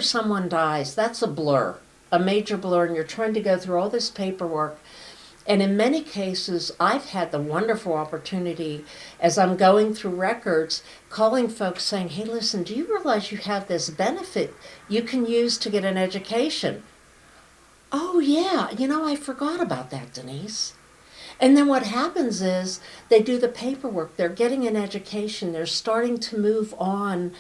after someone dies, that's a blur, a major blur, and you're trying to go through all this paperwork. And in many cases, I've had the wonderful opportunity, as I'm going through records, calling folks saying, hey, listen, do you realize you have this benefit you can use to get an education? Oh, yeah, I forgot about that, Denise. And then what happens is they do the paperwork, they're getting an education, they're starting to move on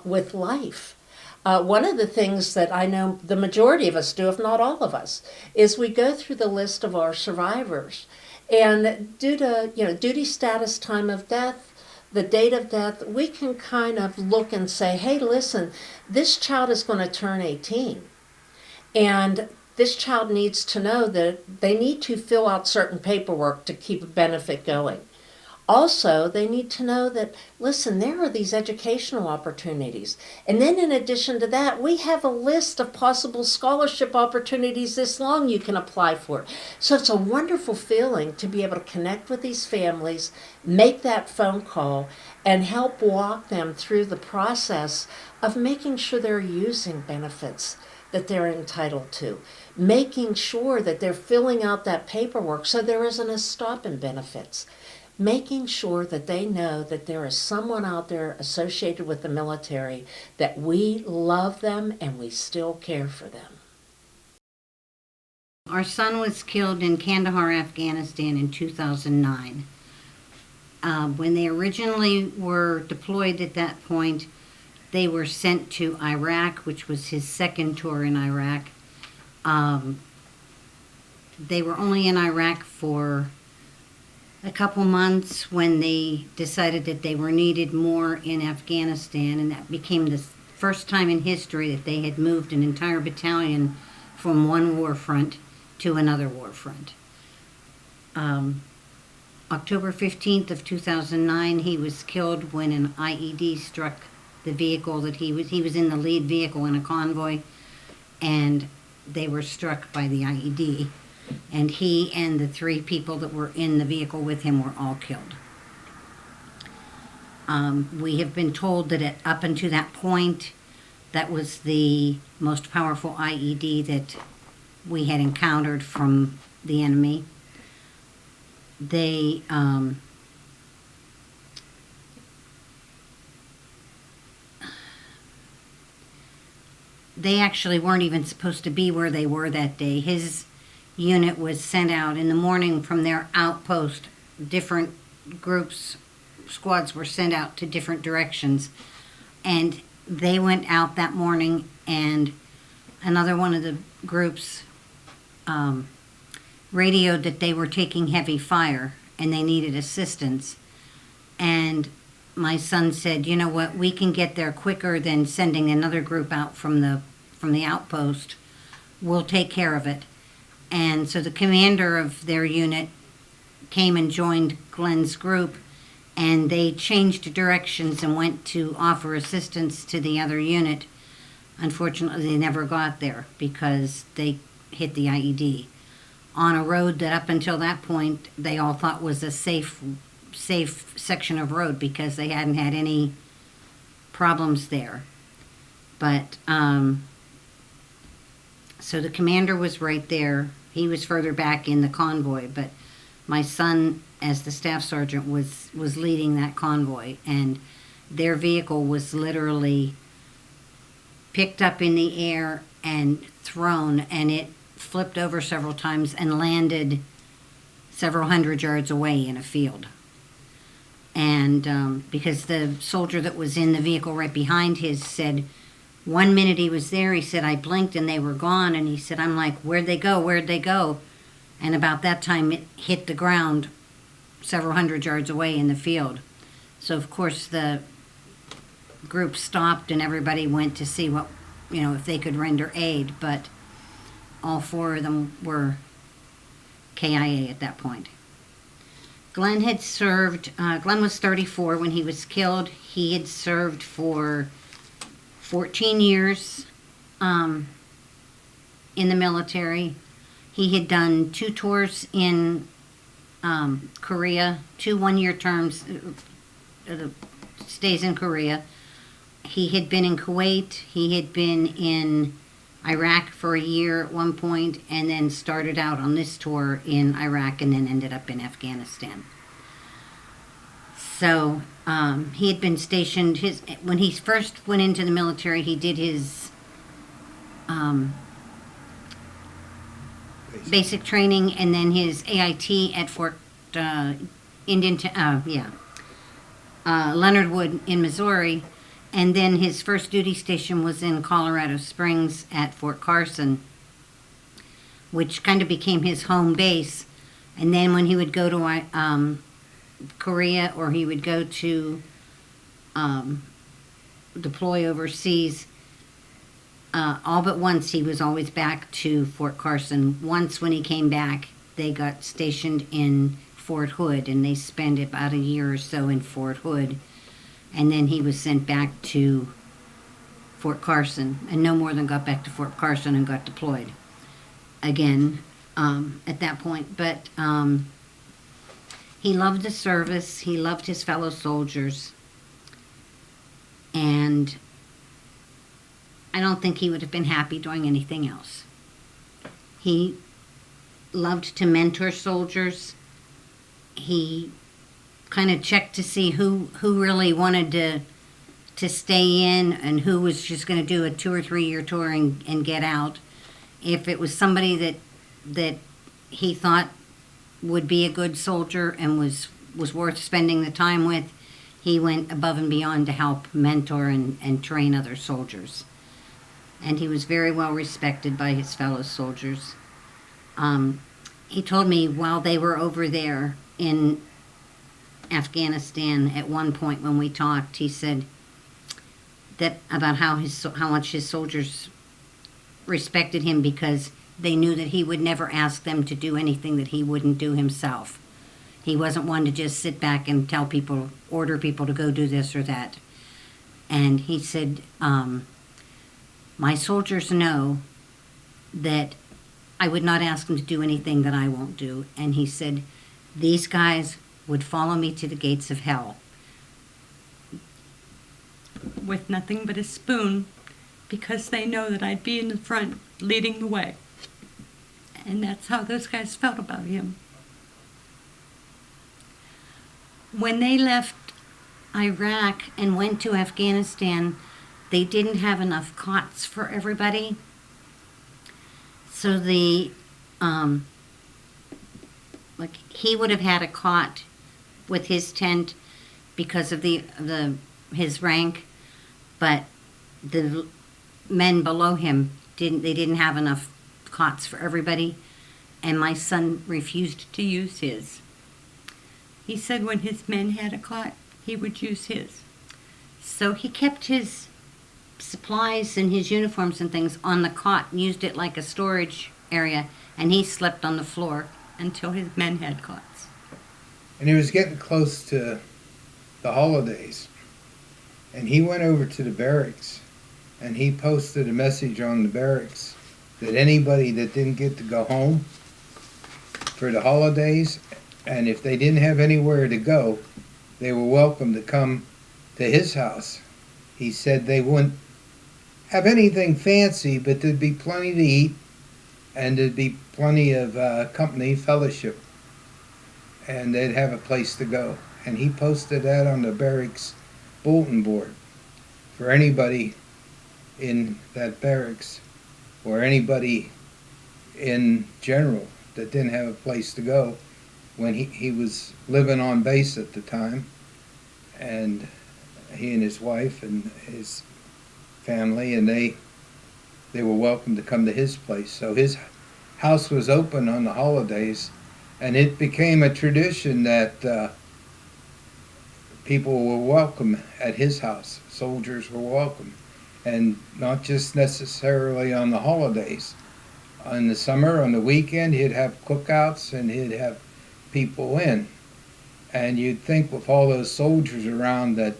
with life. One of the things that I know the majority of us do, if not all of us, is we go through the list of our survivors. And due to duty status, time of death, the date of death, we can kind of look and say, hey, listen, this child is going to turn 18. And this child needs to know that they need to fill out certain paperwork to keep a benefit going. Also, they need to know that, listen, there are these educational opportunities. And then in addition to that, we have a list of possible scholarship opportunities this long you can apply for. So it's a wonderful feeling to be able to connect with these families, make that phone call, and help walk them through the process of making sure they're using benefits that they're entitled to, making sure that they're filling out that paperwork so there isn't a stop in benefits, making sure that they know that there is someone out there associated with the military, that we love them and we still care for them. Our son was killed in Kandahar, Afghanistan in 2009. When they originally were deployed at that point, they were sent to Iraq, which was his second tour in Iraq. They were only in Iraq for a couple months when they decided that they were needed more in Afghanistan, and that became the first time in history that they had moved an entire battalion from one war front to another war front. October 15th of 2009, he was killed when an IED struck the vehicle that he was in the lead vehicle in a convoy, and they were struck by the IED, and he and the 3 people that were in the vehicle with him were all killed. We have been told that up until that point, that was the most powerful IED that we had encountered from the enemy. They actually weren't even supposed to be where they were that day. His unit was sent out in the morning from their outpost. Different groups, squads were sent out to different directions. And they went out that morning, and another one of the groups radioed that they were taking heavy fire and they needed assistance. And my son said, you know what, we can get there quicker than sending another group out from the outpost. We'll take care of it. And so the commander of their unit came and joined Glen's group, and they changed directions and went to offer assistance to the other unit. Unfortunately, they never got there because they hit the IED on a road that up until that point they all thought was a safe section of road because they hadn't had any problems there. But so the commander was right there. He was further back in the convoy, but my son, as the staff sergeant, was leading that convoy, and their vehicle was literally picked up in the air and thrown, and it flipped over several times and landed several hundred yards away in a field. And because the soldier that was in the vehicle right behind his said, 1 minute he was there, he said, I blinked and they were gone. And he said, I'm like, where'd they go? Where'd they go? And about that time it hit the ground several hundred yards away in the field. So of course the group stopped and everybody went to see what, if they could render aid. But all 4 of them were KIA at that point. Glen had served, Glen was 34 when he was killed. He had served for 14 years in the military. He had done 2 tours in Korea, 2 one-year terms, stays in Korea. he had been in Kuwait, he had been in Iraq for a year at one point, and then started out on this tour in Iraq and then ended up in Afghanistan. So he had been stationed. When he first went into the military, he did his basic training and then his AIT at Fort Leonard Wood in Missouri, and then his first duty station was in Colorado Springs at Fort Carson, which kind of became his home base. And then when he would go to Korea, or he would go to deploy overseas, all but once he was always back to Fort Carson. Once when he came back, they got stationed in Fort Hood, and they spent about a year or so in Fort Hood, and then he was sent back to Fort Carson, and no more than got back to Fort Carson and got deployed again at that point. But he loved the service, he loved his fellow soldiers, and I don't think he would have been happy doing anything else. He loved to mentor soldiers. He kind of checked to see who really wanted to stay in and who was just going to do a 2 or 3 year tour and get out. If it was somebody that he thought would be a good soldier and was worth spending the time with, he went above and beyond to help mentor and train other soldiers. And he was very well respected by his fellow soldiers. He told me while they were over there in Afghanistan, at one point when we talked, he said that about how much his soldiers respected him because they knew that he would never ask them to do anything that he wouldn't do himself. He wasn't one to just sit back and order people to go do this or that. And he said, my soldiers know that I would not ask them to do anything that I won't do. And he said, these guys would follow me to the gates of hell with nothing but a spoon, because they know that I'd be in the front leading the way. And that's how those guys felt about him. When they left Iraq and went to Afghanistan, they didn't have enough cots for everybody. So he would have had a cot with his tent because of his rank, but the men below him didn't have enough cots for everybody, and my son refused to use his. He said when his men had a cot, he would use his. So he kept his supplies and his uniforms and things on the cot and used it like a storage area, and he slept on the floor until his men had cots. And he was getting close to the holidays, and he went over to the barracks and he posted a message on the barracks that anybody that didn't get to go home for the holidays, and if they didn't have anywhere to go, they were welcome to come to his house. He said they wouldn't have anything fancy, but there'd be plenty to eat, and there'd be plenty of company, fellowship, and they'd have a place to go. And he posted that on the barracks bulletin board for anybody in that barracks, or anybody in general that didn't have a place to go, when he was living on base at the time, and he and his wife and his family, and they were welcome to come to his place. So his house was open on the holidays, and it became a tradition that people were welcome at his house. Soldiers were welcome, and not just necessarily on the holidays. In the summer, on the weekend, he'd have cookouts and he'd have people in. And you'd think with all those soldiers around that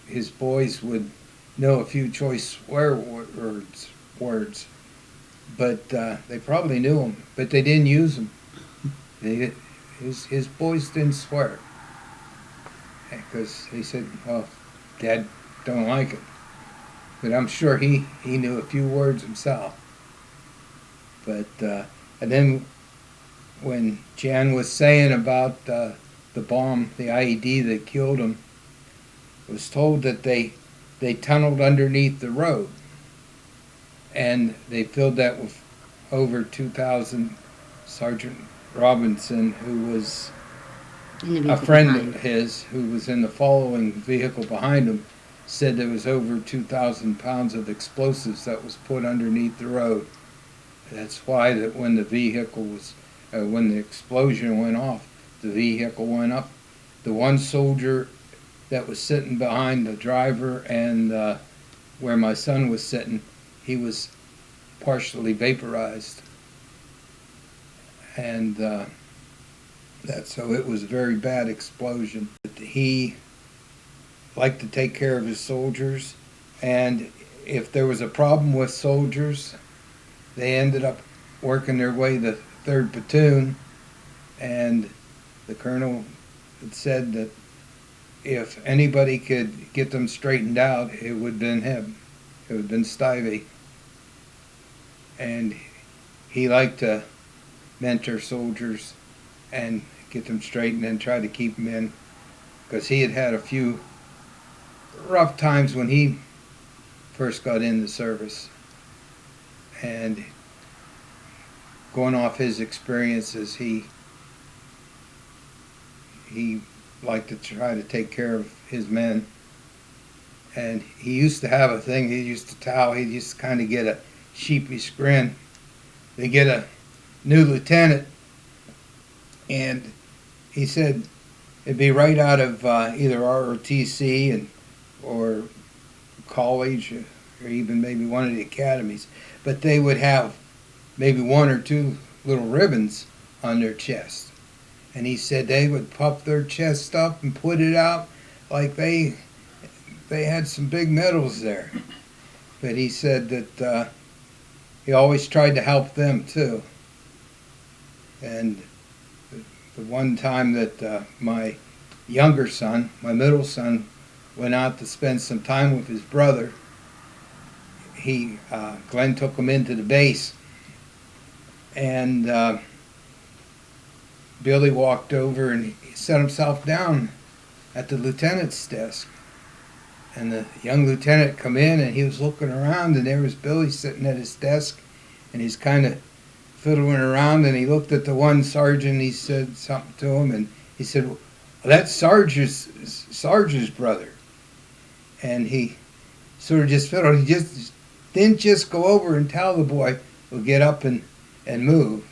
his boys would know a few choice swear words, but they probably knew them, but they didn't use them. His boys didn't swear, because he said, well, Dad don't like it. But I'm sure he knew a few words himself. But, and then when Jan was saying about the bomb, the IED that killed him, was told that they tunneled underneath the road. And they filled that with over 2,000. Sergeant Robinson, who was a friend of his, who was in the following vehicle behind him, said there was over 2,000 pounds of explosives that was put underneath the road. That's why that when the vehicle was, when the explosion went off, the vehicle went up. The one soldier that was sitting behind the driver and where my son was sitting, he was partially vaporized. And so it was a very bad explosion. He liked to take care of his soldiers, and if there was a problem with soldiers, they ended up working their way the 3rd platoon, and the colonel had said that if anybody could get them straightened out, it would have been him. It would have been Stivey. And he liked to mentor soldiers and get them straightened and try to keep them in, because he had had a few rough times when he first got in the service. And going off his experiences, he liked to try to take care of his men. And he used to have a thing, he used to kind of get a sheepish grin. They get a new lieutenant, and he said it'd be right out of either ROTC or college, or even maybe one of the academies, but they would have maybe 1 or 2 little ribbons on their chest, and he said they would puff their chest up and put it out like they had some big medals there. But he said that he always tried to help them too. And the one time that my younger son, my middle son, went out to spend some time with his brother, Glenn took him into the base, and Billy walked over and he set himself down at the lieutenant's desk. And the young lieutenant come in, and he was looking around, and there was Billy sitting at his desk, and he's kind of fiddling around, and he looked at the one sergeant. He said something to him, and he said, well, that's Sarge's brother. And he sort of just fiddled. He just didn't just go over and tell the boy, well, get up and move.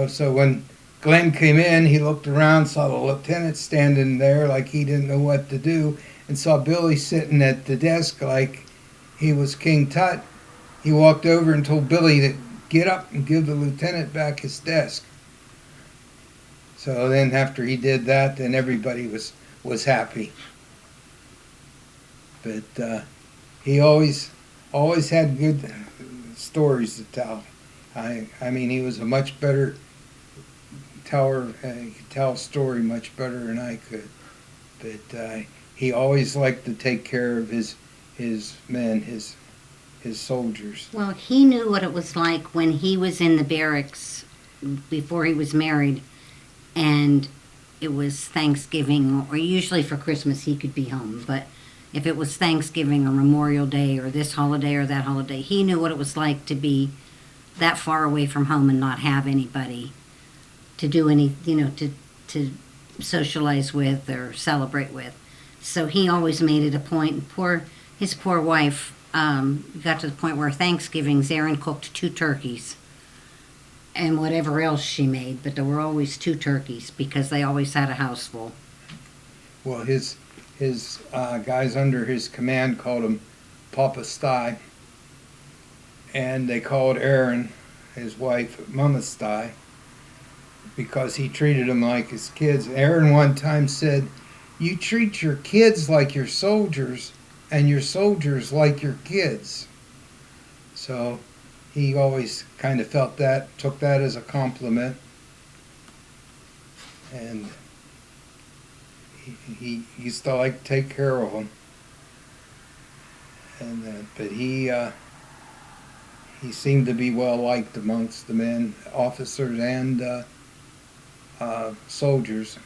So when Glenn came in, he looked around, saw the lieutenant standing there like he didn't know what to do, and saw Billy sitting at the desk like he was King Tut. He walked over and told Billy to get up and give the lieutenant back his desk. So then after he did that, then everybody was happy. But he always had good stories to tell. I mean, he was a much better teller. He could tell a story much better than I could. But he always liked to take care of his men, his soldiers. Well, he knew what it was like when he was in the barracks before he was married, and it was Thanksgiving, or usually for Christmas he could be home, but if it was Thanksgiving or Memorial Day or this holiday or that holiday, he knew what it was like to be that far away from home and not have anybody to do any, to socialize with or celebrate with. So he always made it a point. His poor wife got to the point where Thanksgivings, Erin cooked 2 turkeys and whatever else she made, but there were always 2 turkeys because they always had a house full. Well, his guys under his command called him Papa Sty, and they called Erin, his wife, Mama Sty, because he treated them like his kids. Erin one time said, "You treat your kids like your soldiers, and your soldiers like your kids." So he always kind of felt that, took that as a compliment. And he used to like to take care of them, and but he seemed to be well liked amongst the men, officers, and soldiers.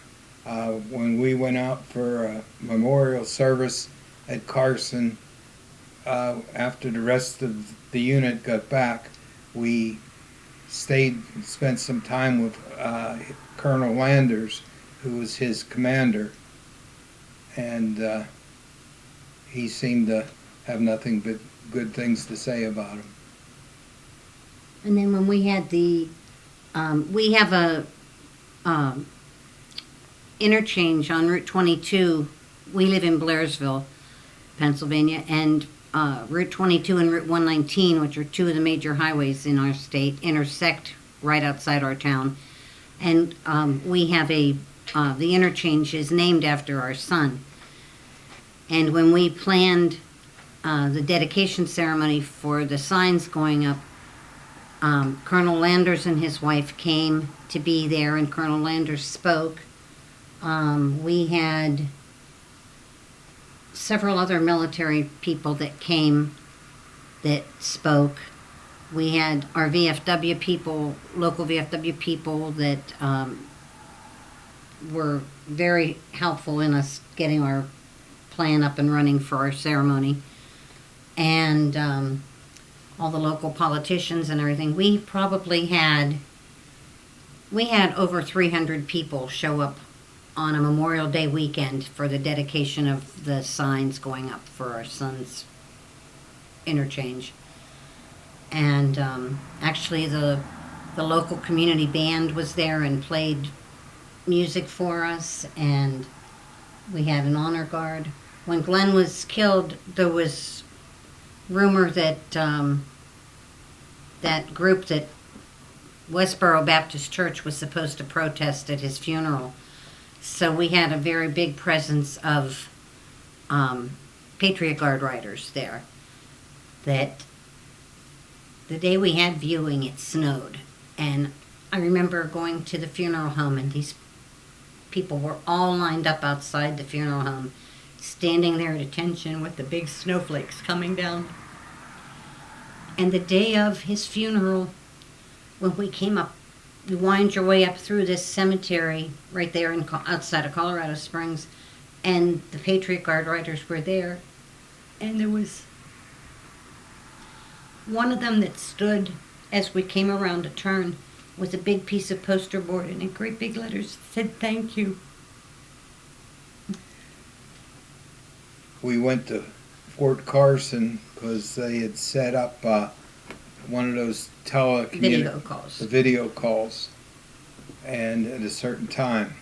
When we went out for a memorial service at Carson, after the rest of the unit got back, we spent some time with Colonel Landers, who was his commander, and he seemed to have nothing but good things to say about him. And then when we had we have a interchange on Route 22. We live in Blairsville, Pennsylvania, and Route 22 and Route 119, which are two of the major highways in our state, intersect right outside our town. And we have the interchange is named after our son. And when we planned the dedication ceremony for the signs going up, Colonel Landers and his wife came to be there, and Colonel Landers spoke. We had several other military people that came that spoke. We had our VFW people, local VFW people that were very helpful in us getting our plan up and running for our ceremony. And all the local politicians and everything. We had over 300 people show up on a Memorial Day weekend for the dedication of the signs going up for our son's interchange. And actually the local community band was there and played music for us, and we had an honor guard. When Glenn was killed, there was rumor that that group that Westboro Baptist Church was supposed to protest at his funeral. So we had a very big presence of Patriot Guard riders there. That the day we had viewing, it snowed. And I remember going to the funeral home, and these people were all lined up outside the funeral home, standing there at attention with the big snowflakes coming down. And the day of his funeral, when we came up, you wind your way up through this cemetery right there outside of Colorado Springs, and the Patriot Guard riders were there, and there was one of them that stood as we came around a turn with a big piece of poster board, and in great big letters said, "Thank you." We went to Fort Carson because they had set up one of those Video calls. The video calls, and at a certain time,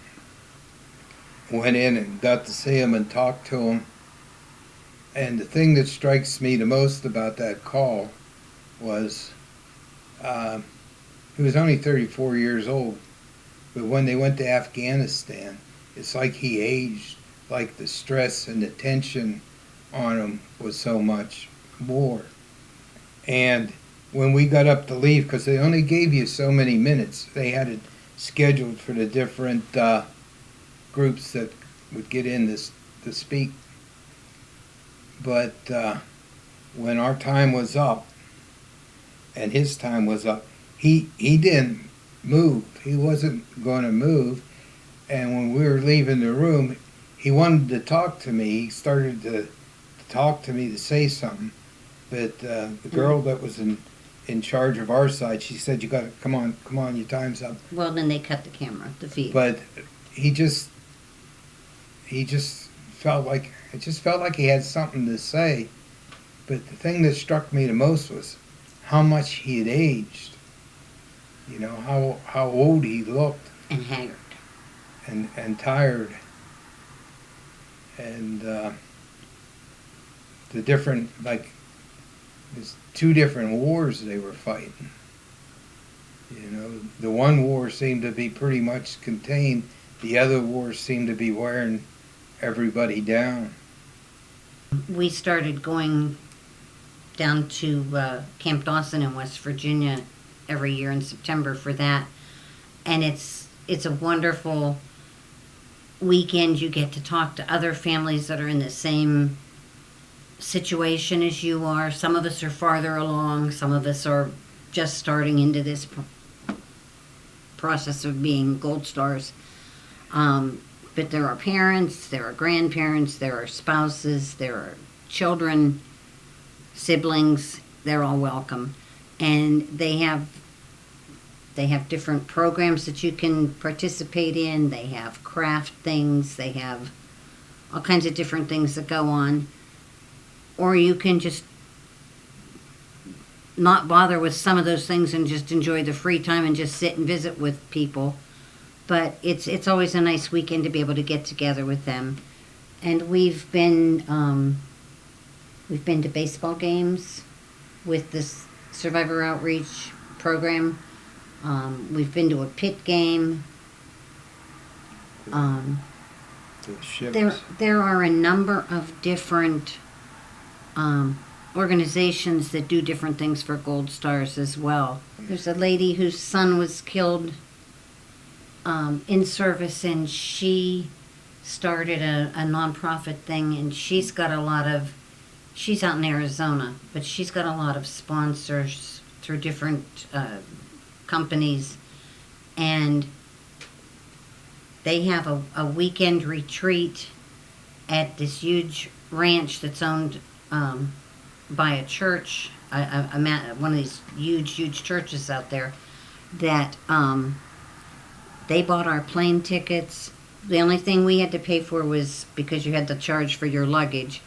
went in and got to see him and talk to him. And the thing that strikes me the most about that call was he was only 34 years old, but when they went to Afghanistan, it's like he aged, like the stress and the tension on him was so much more. And when we got up to leave, because they only gave you so many minutes, they had it scheduled for the different groups that would get in to speak. But when our time was up and his time was up, he didn't move. He wasn't going to move. And when we were leaving the room, he wanted to talk to me. He started to talk to me, to say something. But the girl that was in charge of our side, she said, "You got to come on, your time's up." Well, then they cut the camera, the feed. But he just felt like he had something to say. But the thing that struck me the most was how much he had aged. You know, how old he looked. And haggard. And tired. And the different, like, there's two different wars they were fighting. You know, the one war seemed to be pretty much contained. The other war seemed to be wearing everybody down. We started going down to Camp Dawson in West Virginia every year in September for that. And it's a wonderful weekend you get to talk to other families that are in the same situation as you are. Some of us are farther along, some of us are just starting into this process of being Gold Stars. But there are parents, there are grandparents, there are spouses, there are children, siblings, they're all welcome. And they have different programs that you can participate in. They have craft things, they have all kinds of different things that go on. Or you can just not bother with some of those things and just enjoy the free time and just sit and visit with people. But it's always a nice weekend to be able to get together with them. And we've been to baseball games with this Survivor Outreach program. We've been to a pit game. The ships. There are a number of different organizations that do different things for Gold Stars as well. There's a lady whose son was killed in service, and she started a nonprofit thing, and she's out in Arizona, but she's got a lot of sponsors through different companies, and they have a weekend retreat at this huge ranch that's owned by a church, one of these huge churches out there, that they bought our plane tickets. The only thing we had to pay for was because you had to charge for your luggage.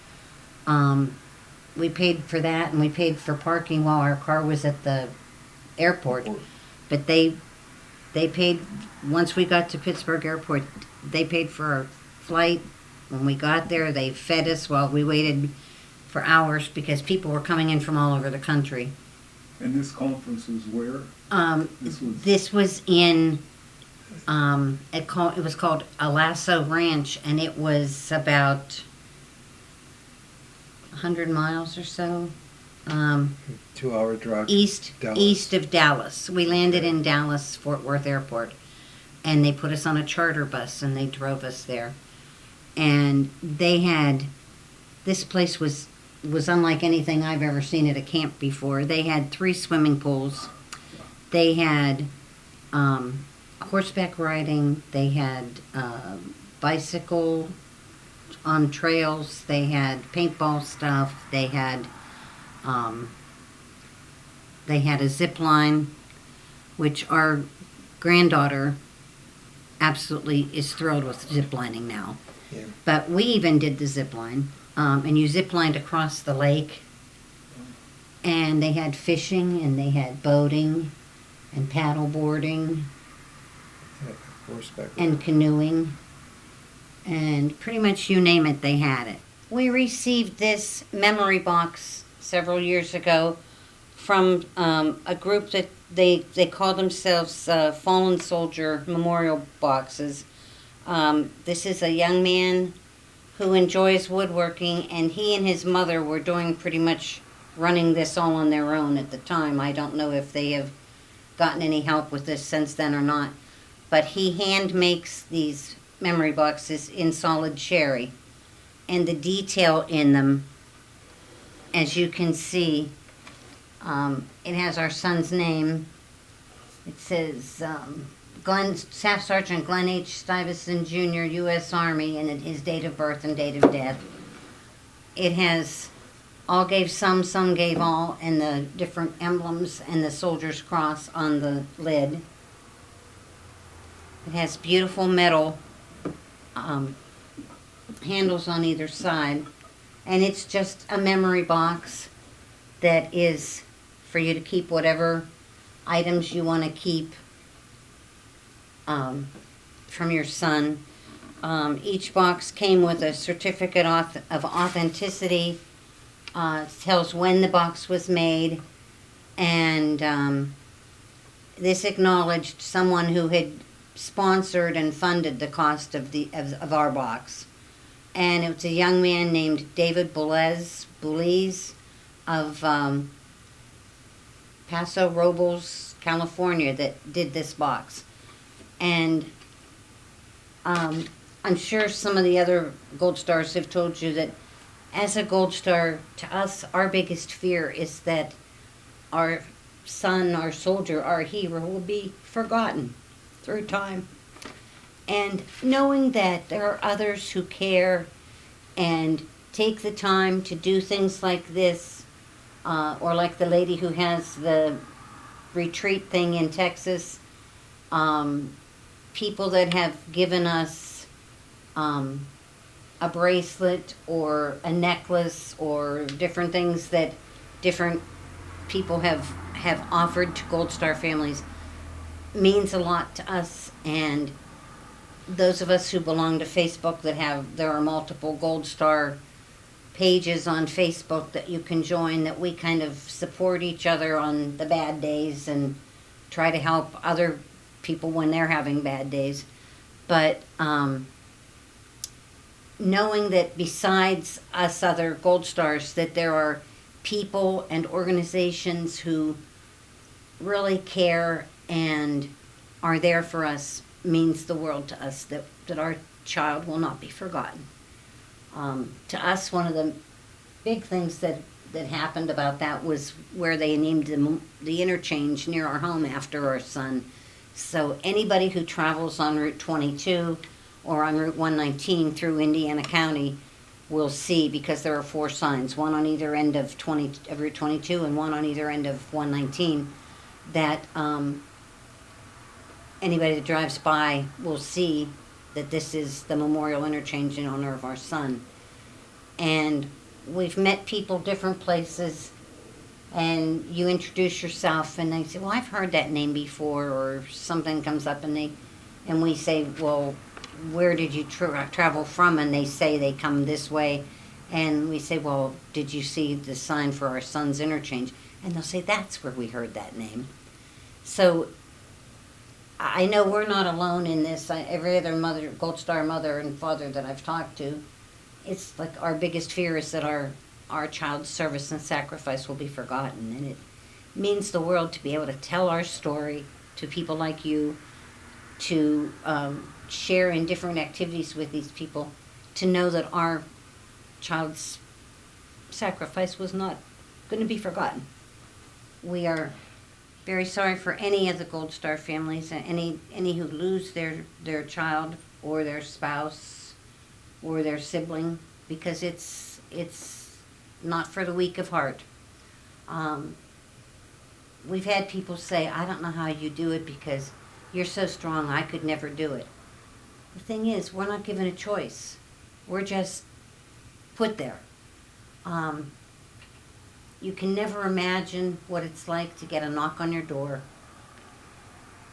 We paid for that, and we paid for parking while our car was at the airport. But they paid, once we got to Pittsburgh Airport, they paid for our flight. When we got there, they fed us while we waited for hours because people were coming in from all over the country. And this conference was where? This was in, it was called Alasso Ranch, and it was about 100 miles or so. 2-hour drive. East of Dallas. We landed in Dallas, Fort Worth Airport, and they put us on a charter bus and they drove us there. And this place was unlike anything I've ever seen at a camp before. They had 3 swimming pools. They had horseback riding. They had bicycle on trails. They had paintball stuff. They had a zip line, which our granddaughter absolutely is thrilled with zip lining now. Yeah. But we even did the zip line, and you zip lined across the lake. And they had fishing, and they had boating, and paddle boarding, Horseback. and canoeing, and pretty much you name it, they had it. We received this memory box several years ago from a group that they call themselves Fallen Soldier Memorial Boxes. This is a young man who enjoys woodworking, and he and his mother were doing pretty much running this all on their own at the time. I don't know if they have gotten any help with this since then or not, but he hand makes these memory boxes in solid cherry, and the detail in them, as you can see, it has our son's name. It says Staff Sergeant Glen H. Stivison, Jr., U.S. Army, and his date of birth and date of death. It has all gave some gave all, and the different emblems and the soldier's cross on the lid. It has beautiful metal handles on either side, and it's just a memory box that is for you to keep whatever items you want to keep from your son. Each box came with a certificate of authenticity. Tells when the box was made, and this acknowledged someone who had sponsored and funded the cost of our box. And it was a young man named David Boulez of Paso Robles, California, that did this box. And I'm sure some of the other Gold Stars have told you that as a Gold Star, to us, our biggest fear is that our son, our soldier, our hero will be forgotten through time. And knowing that there are others who care and take the time to do things like this, or like the lady who has the retreat thing in Texas, people that have given us a bracelet or a necklace or different things that different people have offered to Gold Star families means a lot to us. And those of us who belong to Facebook there are multiple Gold Star pages on Facebook that you can join, that we kind of support each other on the bad days and try to help other people when they're having bad days. But knowing that besides us other Gold Stars, that there are people and organizations who really care and are there for us means the world to us, that our child will not be forgotten. To us, one of the big things that happened about that was where they named the interchange near our home after our son. So anybody who travels on Route 22 or on Route 119 through Indiana County will see, because there are 4 signs, one on either end of Route 22 and one on either end of 119, that anybody that drives by will see that this is the memorial interchange in honor of our son. And we've met people different places, and you introduce yourself and they say, well, I've heard that name before, or something comes up and we say, well, where did you travel from? And they say they come this way. And we say, well, did you see the sign for our son's interchange? And they'll say, that's where we heard that name. So I know we're not alone in this. Every other mother, Gold Star mother and father that I've talked to, it's like our biggest fear is that our child's service and sacrifice will be forgotten. And it means the world to be able to tell our story to people like you, to share in different activities with these people, to know that our child's sacrifice was not going to be forgotten. We are very sorry for any of the Gold Star families, any who lose their child or their spouse or their sibling, because it's not for the weak of heart. We've had people say, I don't know how you do it because you're so strong, I could never do it. The thing is, we're not given a choice. We're just put there. You can never imagine what it's like to get a knock on your door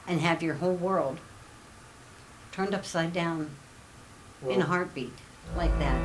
and have your whole world turned upside down in a heartbeat like that.